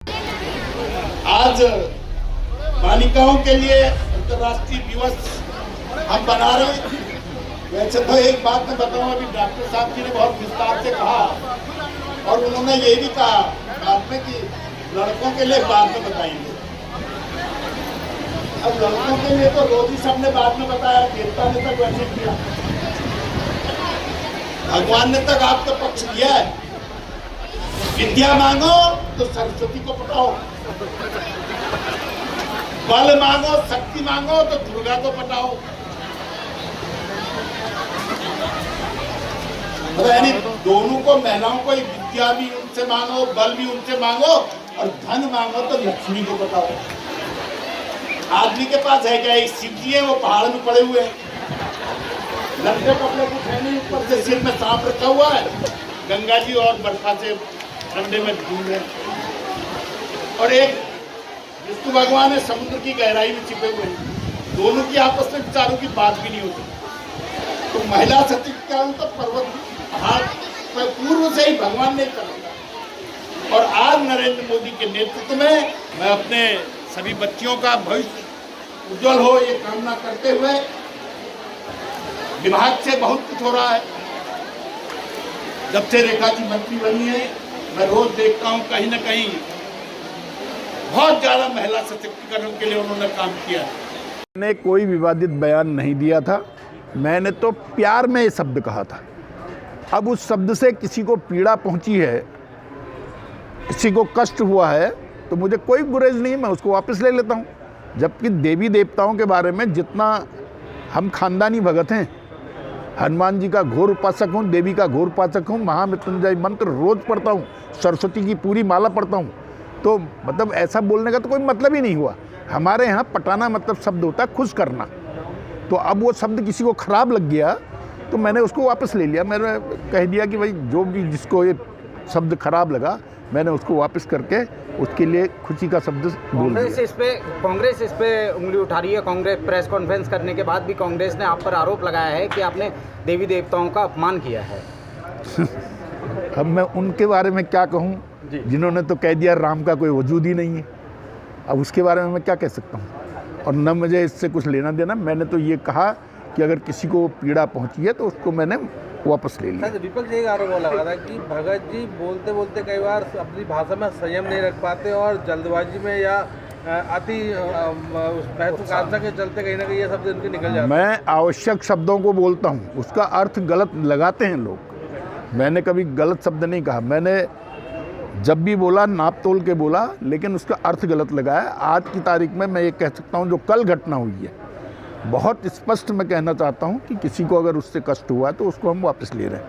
आज बालिकाओं के लिए अंतर्राष्ट्रीय दिवस हम बना रहे हैं। वैसे तो एक बात मैं बताऊं, अभी डॉक्टर साहब जी ने बहुत विस्तार से कहा और उन्होंने ये भी कहा बाद में कि लड़कों के लिए बाद में बताएंगे। अब लड़कों के लिए तो रोजी साहब ने बाद में बताया, देवता ने तक वैसे किया, भगवान ने तक आपका पक्ष लिया है। विद्या मांगो तो सरस्वती को पटाओ, बल मांगो शक्ति मांगो तो दुर्गा को पटाओ। यानी दोनों को, महिलाओं को विद्या भी उनसे मांगो, बल भी उनसे मांगो और धन मांगो तो लक्ष्मी को बताओ। आदमी के पास है क्या? एक शिव जी है, वो पहाड़ में पड़े हुए हैं, लंबे कपड़े कुछ है नहीं, ऊपर से सिर में सांप रखा हुआ है, गंगा जी और बर्फा से ठंडे में घूम रहे। और एक विष्णु भगवान है, समुद्र की गहराई में छिपे हुए हैं। दोनों की आपस में विचारों की बात भी नहीं होती। तो महिला सशक्तिकरण तो पर्वत पहाड़ पर पूर्व से ही भगवान ने करा। और आज नरेंद्र मोदी के नेतृत्व में मैं अपने सभी बच्चियों का भविष्य उज्जवल हो ये कामना करते हुए, विभाग से बहुत कुछ हो रहा है। जब से रेखा जी मंत्री बनी है, मैं रोज देखता हूँ कहीं ना कहीं बहुत ज्यादा महिला सशक्तिकरण के लिए उन्होंने काम किया है। मैंने कोई विवादित बयान नहीं दिया था, मैंने तो प्यार में ये शब्द कहा था। अब उस शब्द से किसी को पीड़ा पहुंची है, किसी को कष्ट हुआ है, तो मुझे कोई गुरेज नहीं, मैं उसको वापस ले लेता हूँ। जबकि देवी देवताओं के बारे में जितना हम खानदानी भगत हैं, हनुमान जी का घोर उपासक हूँ, देवी का घोर उपासक हूँ, महामृत्युंजय मंत्र रोज पढ़ता हूँ, सरस्वती की पूरी माला पढ़ता हूँ। तो मतलब ऐसा बोलने का तो कोई मतलब ही नहीं हुआ। हमारे यहाँ पटाना मतलब शब्द होता है खुश करना। तो अब वो शब्द किसी को खराब लग गया तो मैंने उसको वापस ले लिया। मैंने कह दिया कि भाई जो भी जिसको ये शब्द खराब लगा, मैंने उसको वापस करके उसके लिए खुशी का शब्द बोल दिया। कांग्रेस इस पे उंगली उठा रही है। कांग्रेस प्रेस कॉन्फ्रेंस करने के बाद भी कांग्रेस ने आप पर आरोप लगाया है कि आपने देवी देवताओं का अपमान किया है। अब मैं उनके बारे में क्या कहूँ, जिन्होंने तो कह दिया राम का कोई वजूद ही नहीं है। अब उसके बारे में मैं क्या कह सकता हूँ, और न मुझे इससे कुछ लेना देना। मैंने तो ये कहा कि अगर किसी को पीड़ा पहुँची है तो उसको मैंने वापस ले लिया। विपक्ष एक आरोप लगा था कि भगत जी बोलते बोलते कई बार अपनी भाषा में संयम नहीं रख पाते और जल्दबाजी में या अति महत्वाकांक्षा के चलते कहीं ना कहीं ये शब्द इनके निकल जाते हैं। मैं आवश्यक शब्दों को बोलता हूँ, उसका अर्थ गलत लगाते हैं लोग। मैंने कभी गलत शब्द नहीं कहा। मैंने जब भी बोला नाप तोल के बोला, लेकिन उसका अर्थ गलत लगाया। आज की तारीख में मैं ये कह सकता हूँ जो कल घटना हुई है, बहुत स्पष्ट मैं कहना चाहता हूँ कि किसी को अगर उससे कष्ट हुआ तो उसको हम वापस ले रहे हैं।